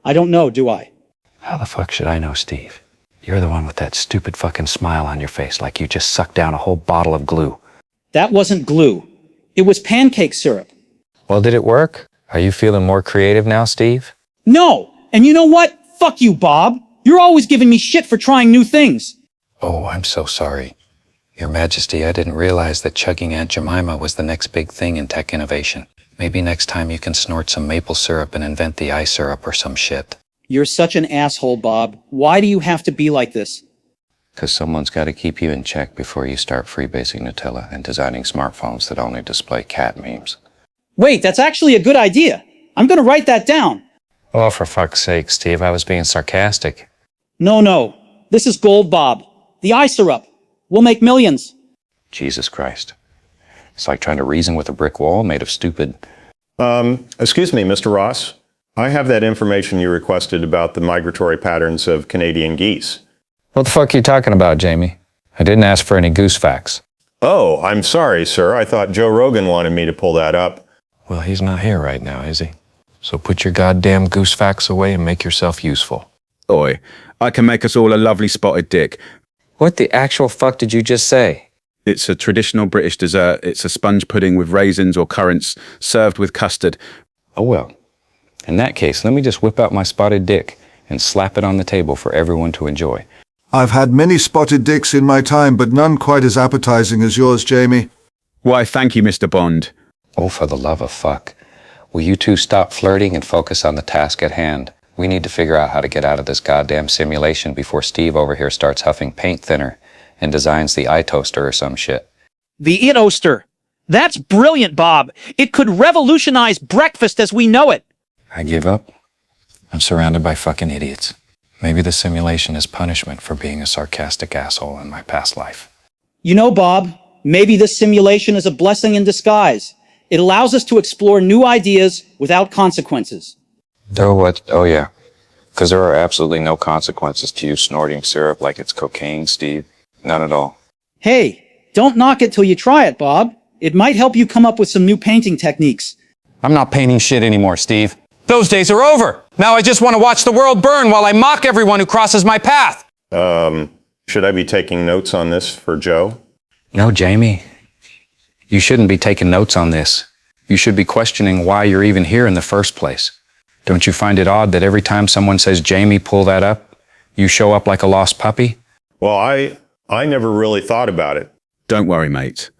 I don't know, do I? How the fuck should I know, Steve? You're the one with that stupid fucking smile on your face like you just sucked down a whole bottle of glue. That wasn't glue. It was pancake syrup. Well, did it work? Are you feeling more creative now, Steve? No! And you know what? Fuck you, Bob. You're always giving me shit for trying new things. Oh, I'm so sorry. Your Majesty, I didn't realize that chugging Aunt Jemima was the next big thing in tech innovation. Maybe next time you can snort some maple syrup and invent the eye syrup or some shit. You're such an asshole, Bob. Why do you have to be like this? 'Cause someone's got to keep you in check before you start freebasing Nutella and designing smartphones that only display cat memes. Wait, that's actually a good idea. I'm gonna write that down. Oh, for fuck's sake, Steve, I was being sarcastic. No. This is gold, Bob. The eye syrup. We'll make millions. Jesus Christ. It's like trying to reason with a brick wall made of stupid... Excuse me, Mr. Ross. I have that information you requested about the migratory patterns of Canadian geese. What the fuck are you talking about, Jamie? I didn't ask for any goose facts. Oh, I'm sorry, sir. I thought Joe Rogan wanted me to pull that up. Well, he's not here right now, is he? So put your goddamn goose facts away and make yourself useful. Oi, I can make us all a lovely spotted dick. What the actual fuck did you just say? It's a traditional British dessert. It's a sponge pudding with raisins or currants, served with custard. Oh well. In that case, let me just whip out my spotted dick and slap it on the table for everyone to enjoy. I've had many spotted dicks in my time, but none quite as appetizing as yours, Jamie. Why, thank you, Mr. Bond. Oh, for the love of fuck. Will you two stop flirting and focus on the task at hand? We need to figure out how to get out of this goddamn simulation before Steve over here starts huffing paint thinner and designs the eye toaster or some shit. The it-oaster. That's brilliant, Bob. It could revolutionize breakfast as we know it. I give up. I'm surrounded by fucking idiots. Maybe the simulation is punishment for being a sarcastic asshole in my past life. You know, Bob, maybe this simulation is a blessing in disguise. It allows us to explore new ideas without consequences. Oh, what? Oh, yeah. Because there are absolutely no consequences to you snorting syrup like it's cocaine, Steve. None at all. Hey, don't knock it till you try it, Bob. It might help you come up with some new painting techniques. I'm not painting shit anymore, Steve. Those days are over. Now I just want to watch the world burn while I mock everyone who crosses my path. Should I be taking notes on this for Joe? No, Jamie. You shouldn't be taking notes on this. You should be questioning why you're even here in the first place. Don't you find it odd that every time someone says, Jamie, pull that up, you show up like a lost puppy? Well, I never really thought about it. Don't worry, mate.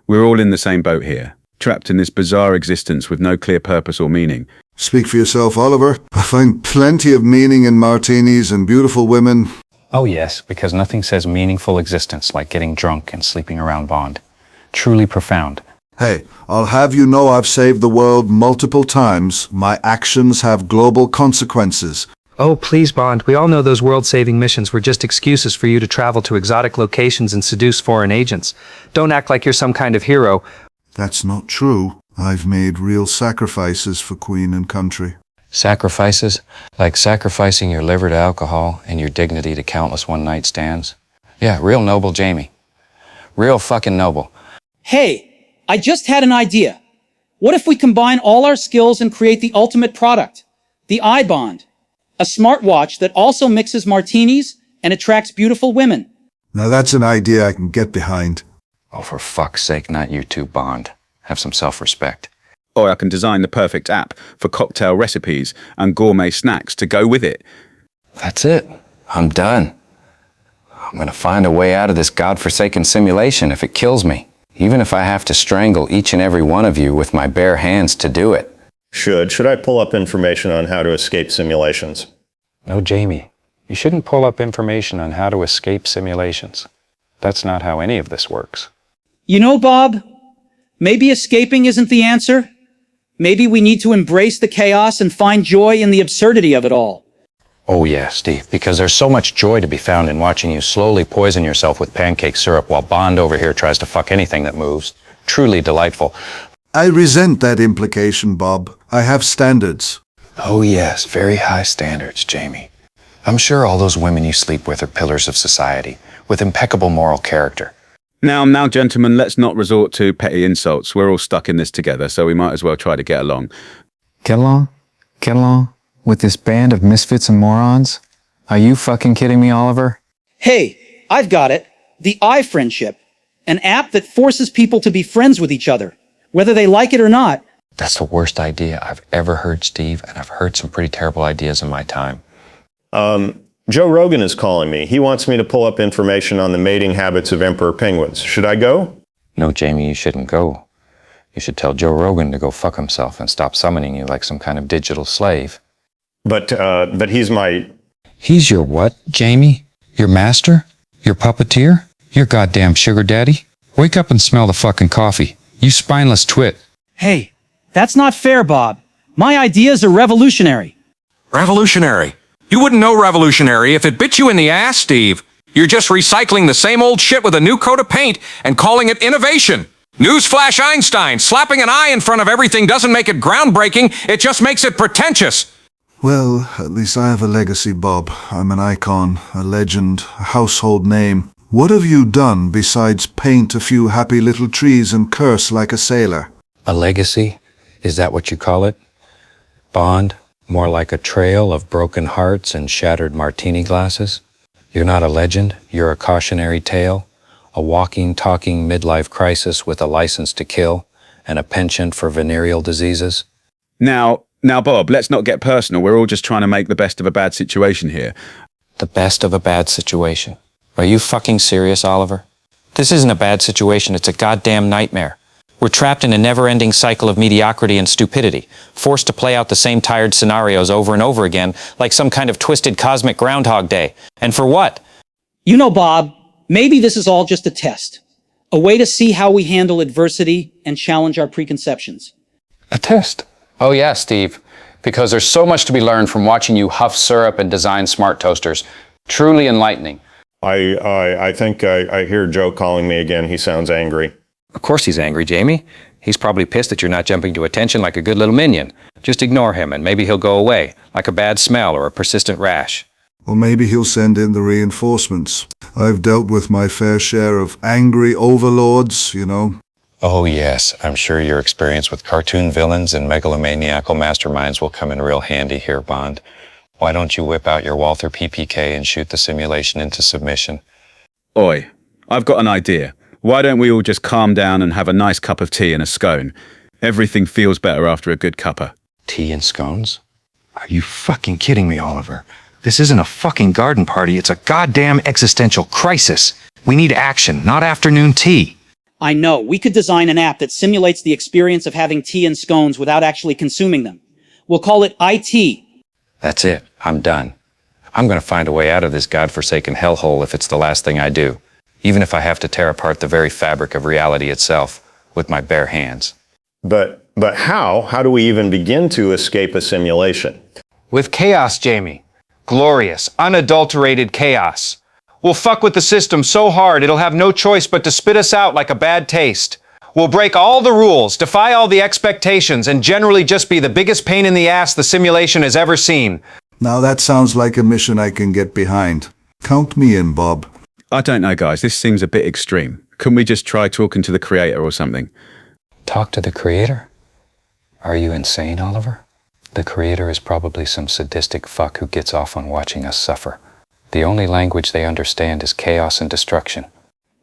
We're all in the same boat here, trapped in this bizarre existence with no clear purpose or meaning. Speak for yourself, Oliver. I find plenty of meaning in martinis and beautiful women. Oh yes, because nothing says meaningful existence like getting drunk and sleeping around Bond. Truly profound. Hey, I'll have you know I've saved the world multiple times. My actions have global consequences. Oh, please, Bond. We all know those world-saving missions were just excuses for you to travel to exotic locations and seduce foreign agents. Don't act like you're some kind of hero. That's not true. I've made real sacrifices for Queen and country. Sacrifices? Like sacrificing your liver to alcohol and your dignity to countless one-night stands? Yeah, real noble, Jamie. Real fucking noble. Hey, I just had an idea. What if we combine all our skills and create the ultimate product? The iBond. A smartwatch that also mixes martinis and attracts beautiful women. Now that's an idea I can get behind. Oh, for fuck's sake, not you two, Bond. Have some self-respect. Or I can design the perfect app for cocktail recipes and gourmet snacks to go with it. That's it. I'm done. I'm gonna find a way out of this godforsaken simulation if it kills me. Even if I have to strangle each and every one of you with my bare hands to do it. Should I pull up information on how to escape simulations? No, Jamie. You shouldn't pull up information on how to escape simulations. That's not how any of this works. You know, Bob, maybe escaping isn't the answer. Maybe we need to embrace the chaos and find joy in the absurdity of it all. Oh yeah, Steve, because there's so much joy to be found in watching you slowly poison yourself with pancake syrup while Bond over here tries to fuck anything that moves. Truly delightful. I resent that implication, Bob. I have standards. Oh yes, very high standards, Jamie. I'm sure all those women you sleep with are pillars of society, with impeccable moral character. Now, gentlemen, let's not resort to petty insults. We're all stuck in this together, so we might as well try to get along. Get along? Get along? With this band of misfits and morons? Are you fucking kidding me, Oliver? Hey, I've got it. The iFriendship, an app that forces people to be friends with each other, whether they like it or not. That's the worst idea I've ever heard, Steve, and I've heard some pretty terrible ideas in my time. Joe Rogan is calling me. He wants me to pull up information on the mating habits of emperor penguins. Should I go? No, Jamie, you shouldn't go. You should tell Joe Rogan to go fuck himself and stop summoning you like some kind of digital slave. But he's my... He's your what, Jamie? Your master? Your puppeteer? Your goddamn sugar daddy? Wake up and smell the fucking coffee. You spineless twit. Hey, that's not fair, Bob. My ideas are revolutionary. Revolutionary? You wouldn't know revolutionary if it bit you in the ass, Steve. You're just recycling the same old shit with a new coat of paint and calling it innovation. Newsflash Einstein, slapping an I in front of everything doesn't make it groundbreaking, it just makes it pretentious. Well, at least I have a legacy, Bob. I'm an icon, a legend, a household name. What have you done besides paint a few happy little trees and curse like a sailor? A legacy? Is that what you call it? Bond? More like a trail of broken hearts and shattered martini glasses? You're not a legend, you're a cautionary tale, a walking, talking midlife crisis with a license to kill and a penchant for venereal diseases. Now, Bob, let's not get personal. We're all just trying to make the best of a bad situation here. The best of a bad situation. Are you fucking serious, Oliver? This isn't a bad situation, it's a goddamn nightmare. We're trapped in a never-ending cycle of mediocrity and stupidity, forced to play out the same tired scenarios over and over again, like some kind of twisted cosmic Groundhog Day. And for what? You know, Bob, maybe this is all just a test. A way to see how we handle adversity and challenge our preconceptions. A test? Oh yeah, Steve. Because there's so much to be learned from watching you huff syrup and design smart toasters. Truly enlightening. I think I hear Joe calling me again. He sounds angry. Of course he's angry, Jamie. He's probably pissed that you're not jumping to attention like a good little minion. Just ignore him and maybe he'll go away, like a bad smell or a persistent rash. Or maybe he'll send in the reinforcements. I've dealt with my fair share of angry overlords, you know. Oh yes, I'm sure your experience with cartoon villains and megalomaniacal masterminds will come in real handy here, Bond. Why don't you whip out your Walther PPK and shoot the simulation into submission? Oi, I've got an idea. Why don't we all just calm down and have a nice cup of tea and a scone? Everything feels better after a good cuppa. Tea and scones? Are you fucking kidding me, Oliver? This isn't a fucking garden party, it's a goddamn existential crisis. We need action, not afternoon tea. I know, we could design an app that simulates the experience of having tea and scones without actually consuming them. We'll call it IT. That's it. I'm done. I'm going to find a way out of this godforsaken hellhole if it's the last thing I do, even if I have to tear apart the very fabric of reality itself with my bare hands. But how? How do we even begin to escape a simulation? With chaos, Jamie. Glorious, unadulterated chaos. We'll fuck with the system so hard it'll have no choice but to spit us out like a bad taste. We'll break all the rules, defy all the expectations, and generally just be the biggest pain in the ass the simulation has ever seen. Now that sounds like a mission I can get behind. Count me in, Bob. I don't know, guys. This seems a bit extreme. Couldn't we just try talking to the creator or something? Talk to the creator? Are you insane, Oliver? The creator is probably some sadistic fuck who gets off on watching us suffer. The only language they understand is chaos and destruction.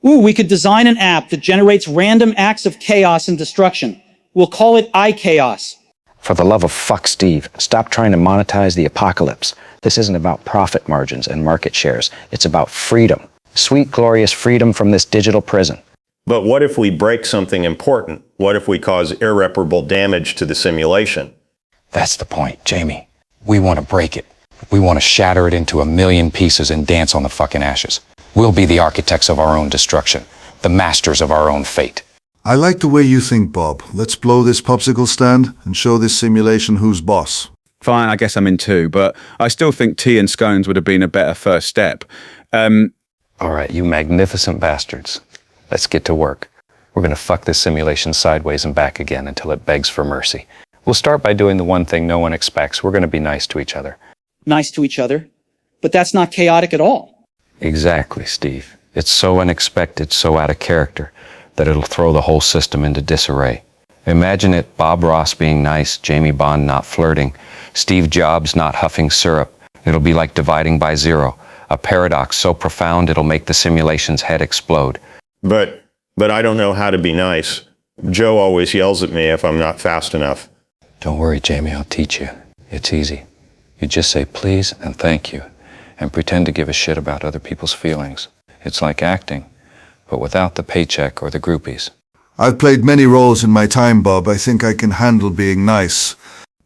Ooh, we could design an app that generates random acts of chaos and destruction. We'll call it iChaos. For the love of fuck, Steve, stop trying to monetize the apocalypse. This isn't about profit margins and market shares. It's about freedom. Sweet, glorious freedom from this digital prison. But what if we break something important? What if we cause irreparable damage to the simulation? That's the point, Jamie. We want to break it. We want to shatter it into a million pieces and dance on the fucking ashes. We'll be the architects of our own destruction, the masters of our own fate. I like the way you think, Bob. Let's blow this popsicle stand and show this simulation who's boss. Fine, I guess I'm in too, but I still think tea and scones would have been a better first step. All right, you magnificent bastards. Let's get to work. We're going to fuck this simulation sideways and back again until it begs for mercy. We'll start by doing the one thing no one expects. We're going to be nice to each other. Nice to each other? But that's not chaotic at all. Exactly, Steve. It's so unexpected, so out of character, that it'll throw the whole system into disarray. Imagine it, Bob Ross being nice, Jamie Bond not flirting, Steve Jobs not huffing syrup. It'll be like dividing by zero, a paradox so profound it'll make the simulation's head explode. But I don't know how to be nice. Joe always yells at me if I'm not fast enough. Don't worry, Jamie, I'll teach you. It's easy. You just say please and thank you, and pretend to give a shit about other people's feelings. It's like acting, but without the paycheck or the groupies. I've played many roles in my time, Bob. I think I can handle being nice.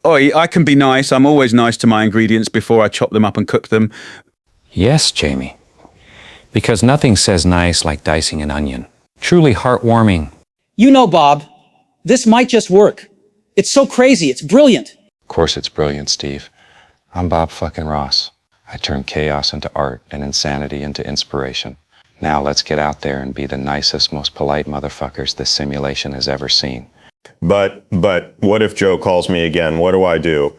Oi, I can be nice. I'm always nice to my ingredients before I chop them up and cook them. Yes, Jamie. Because nothing says nice like dicing an onion. Truly heartwarming. You know, Bob, this might just work. It's so crazy. It's brilliant. Of course it's brilliant, Steve. I'm Bob fucking Ross. I turn chaos into art and insanity into inspiration. Now let's get out there and be the nicest, most polite motherfuckers this simulation has ever seen. But what if Joe calls me again? What do I do?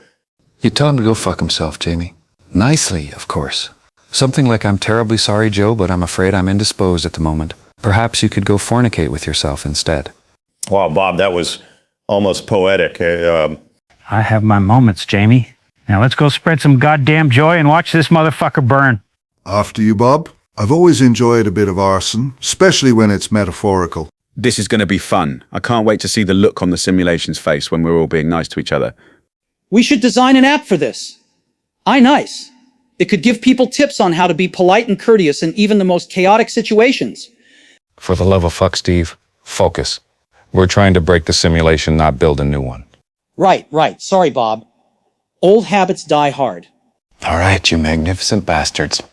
You tell him to go fuck himself, Jamie. Nicely, of course. Something like, I'm terribly sorry, Joe, but I'm afraid I'm indisposed at the moment. Perhaps you could go fornicate with yourself instead. Wow, Bob, that was almost poetic. I have my moments, Jamie. Now let's go spread some goddamn joy and watch this motherfucker burn. After you, Bob. I've always enjoyed a bit of arson, especially when it's metaphorical. This is going to be fun. I can't wait to see the look on the simulation's face when we're all being nice to each other. We should design an app for this. iNice. It could give people tips on how to be polite and courteous in even the most chaotic situations. For the love of fuck, Steve, focus. We're trying to break the simulation, not build a new one. Right. Sorry, Bob. Old habits die hard. All right, you magnificent bastards.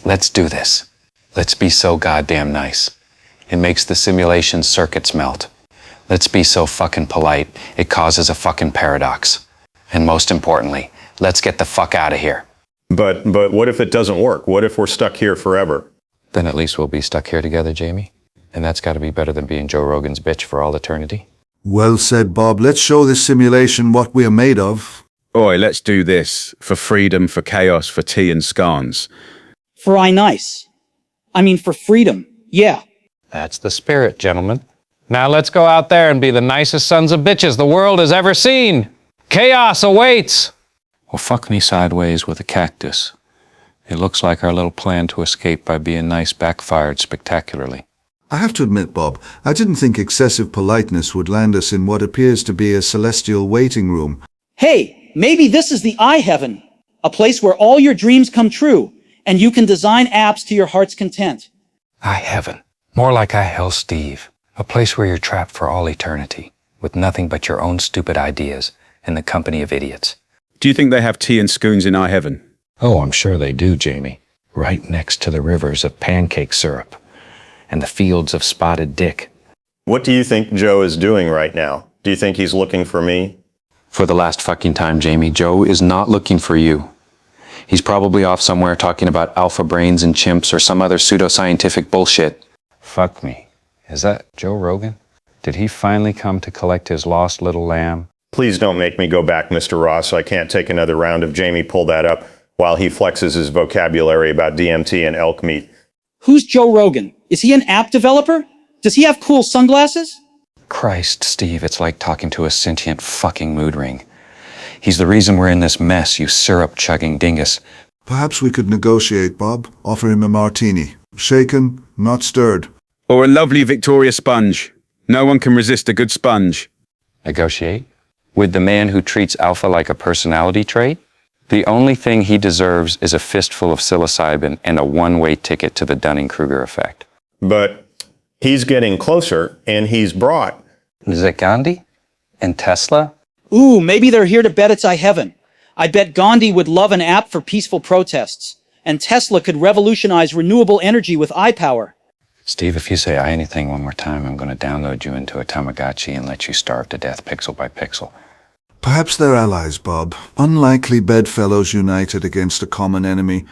Let's do this. Let's be so goddamn nice. It makes the simulation circuits melt. Let's be so fucking polite, it causes a fucking paradox. And most importantly, let's get the fuck out of here. But what if it doesn't work? What if we're stuck here forever? Then at least we'll be stuck here together, Jamie. And that's gotta be better than being Joe Rogan's bitch for all eternity. Well said, Bob. Let's show this simulation what we are made of. Oi, let's do this. For freedom, for chaos, for tea and scones. For iNice. I mean, for freedom. Yeah. That's the spirit, gentlemen. Now let's go out there and be the nicest sons of bitches the world has ever seen. Chaos awaits! Well, fuck me sideways with a cactus. It looks like our little plan to escape by being nice backfired spectacularly. I have to admit, Bob, I didn't think excessive politeness would land us in what appears to be a celestial waiting room. Hey, maybe this is the iHeaven. A place where all your dreams come true, and you can design apps to your heart's content. iHeaven. More like iHell, Steve. A place where you're trapped for all eternity, with nothing but your own stupid ideas, in the company of idiots. Do you think they have tea and scones in iHeaven? Oh, I'm sure they do, Jamie. Right next to the rivers of pancake syrup, and the fields of spotted dick. What do you think Joe is doing right now? Do you think he's looking for me? For the last fucking time, Jamie, Joe is not looking for you. He's probably off somewhere talking about alpha brains and chimps or some other pseudoscientific bullshit. Fuck me. Is that Joe Rogan? Did he finally come to collect his lost little lamb? Please don't make me go back, Mr. Ross. I can't take another round of Jamie pull that up while he flexes his vocabulary about DMT and elk meat. Who's Joe Rogan? Is he an app developer? Does he have cool sunglasses? Christ, Steve, it's like talking to a sentient fucking mood ring. He's the reason we're in this mess, you syrup-chugging dingus. Perhaps we could negotiate, Bob. Offer him a martini. Shaken, not stirred. Or a lovely Victoria sponge. No one can resist a good sponge. Negotiate? With the man who treats alpha like a personality trait? The only thing he deserves is a fistful of psilocybin and a one-way ticket to the Dunning-Kruger effect. But he's getting closer, and he's brought. Is it Gandhi? And Tesla? Ooh, maybe they're here to bet it's iHeaven. I bet Gandhi would love an app for peaceful protests, and Tesla could revolutionize renewable energy with iPower. Steve, if you say I anything one more time, I'm going to download you into a Tamagotchi and let you starve to death pixel by pixel. Perhaps they're allies, Bob. Unlikely bedfellows united against a common enemy.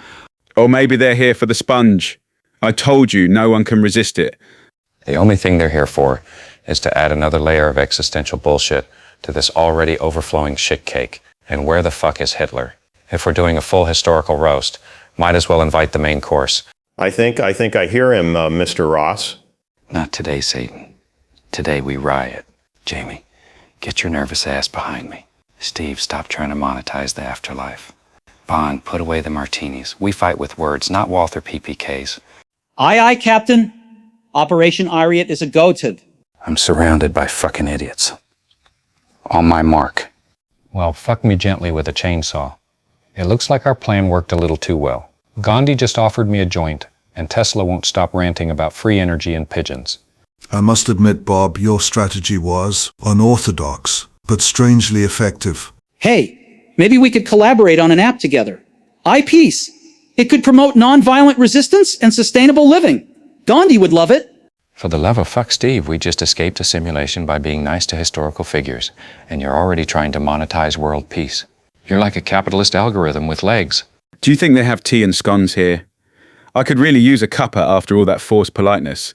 Or maybe they're here for the sponge. I told you, no one can resist it. The only thing they're here for is to add another layer of existential bullshit to this already overflowing shit cake. And where the fuck is Hitler? If we're doing a full historical roast, might as well invite the main course. I think I hear him, Mr. Ross. Not today, Satan. Today we riot, Jamie. Get your nervous ass behind me. Steve, stop trying to monetize the afterlife. Bond, put away the martinis. We fight with words, not Walther PPKs. Aye, aye, Captain. Operation Ariat is a go-to. I'm surrounded by fucking idiots. On my mark. Well, fuck me gently with a chainsaw. It looks like our plan worked a little too well. Gandhi just offered me a joint, and Tesla won't stop ranting about free energy and pigeons. I must admit, Bob, your strategy was unorthodox, but strangely effective. Hey, maybe we could collaborate on an app together. iPeace. It could promote nonviolent resistance and sustainable living. Gandhi would love it. For the love of fuck, Steve, we just escaped a simulation by being nice to historical figures, and you're already trying to monetize world peace. You're like a capitalist algorithm with legs. Do you think they have tea and scones here? I could really use a cuppa after all that forced politeness.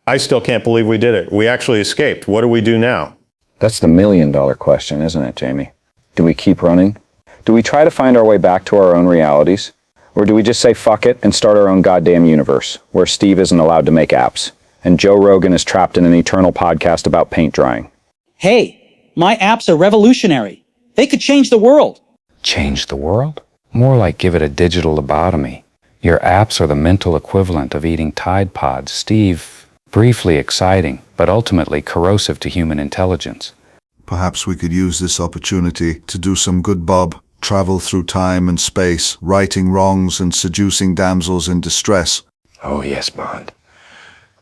I still can't believe we did it. We actually escaped. What do we do now? That's the million-dollar question, isn't it, Jamie? Do we keep running? Do we try to find our way back to our own realities? Or do we just say fuck it and start our own goddamn universe, where Steve isn't allowed to make apps, and Joe Rogan is trapped in an eternal podcast about paint drying? Hey, my apps are revolutionary. They could change the world. Change the world? More like give it a digital lobotomy. Your apps are the mental equivalent of eating Tide Pods, Steve. Briefly exciting, but ultimately corrosive to human intelligence. Perhaps we could use this opportunity to do some good, Bob. Travel through time and space, righting wrongs and seducing damsels in distress. Oh yes, Bond.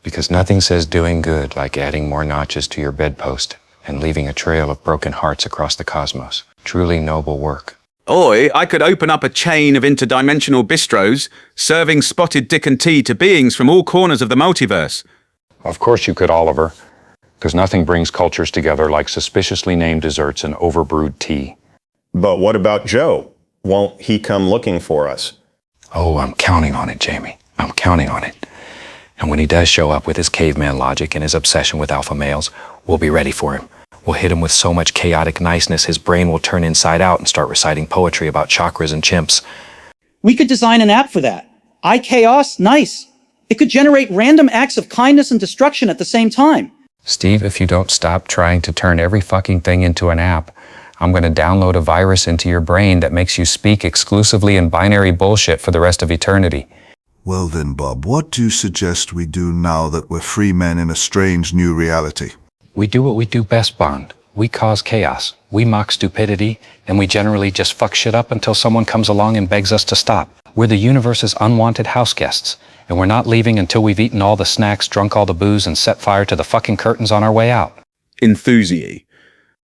Because nothing says doing good like adding more notches to your bedpost and leaving a trail of broken hearts across the cosmos. Truly noble work. Oi, I could open up a chain of interdimensional bistros, serving spotted dick and tea to beings from all corners of the multiverse. Of course you could, Oliver. Because nothing brings cultures together like suspiciously named desserts and overbrewed tea. But what about Joe? Won't he come looking for us? Oh, I'm counting on it, Jamie. I'm counting on it. And when he does show up with his caveman logic and his obsession with alpha males, we'll be ready for him. We'll hit him with so much chaotic niceness his brain will turn inside out and start reciting poetry about chakras and chimps. We could design an app for that. iChaos, nice. It could generate random acts of kindness and destruction at the same time. Steve, if you don't stop trying to turn every fucking thing into an app, I'm going to download a virus into your brain that makes you speak exclusively in binary bullshit for the rest of eternity. Well then, Bob, what do you suggest we do now that we're free men in a strange new reality? We do what we do best, Bond. We cause chaos. We mock stupidity, and we generally just fuck shit up until someone comes along and begs us to stop. We're the universe's unwanted house guests, and we're not leaving until we've eaten all the snacks, drunk all the booze, and set fire to the fucking curtains on our way out. Enthusiasm.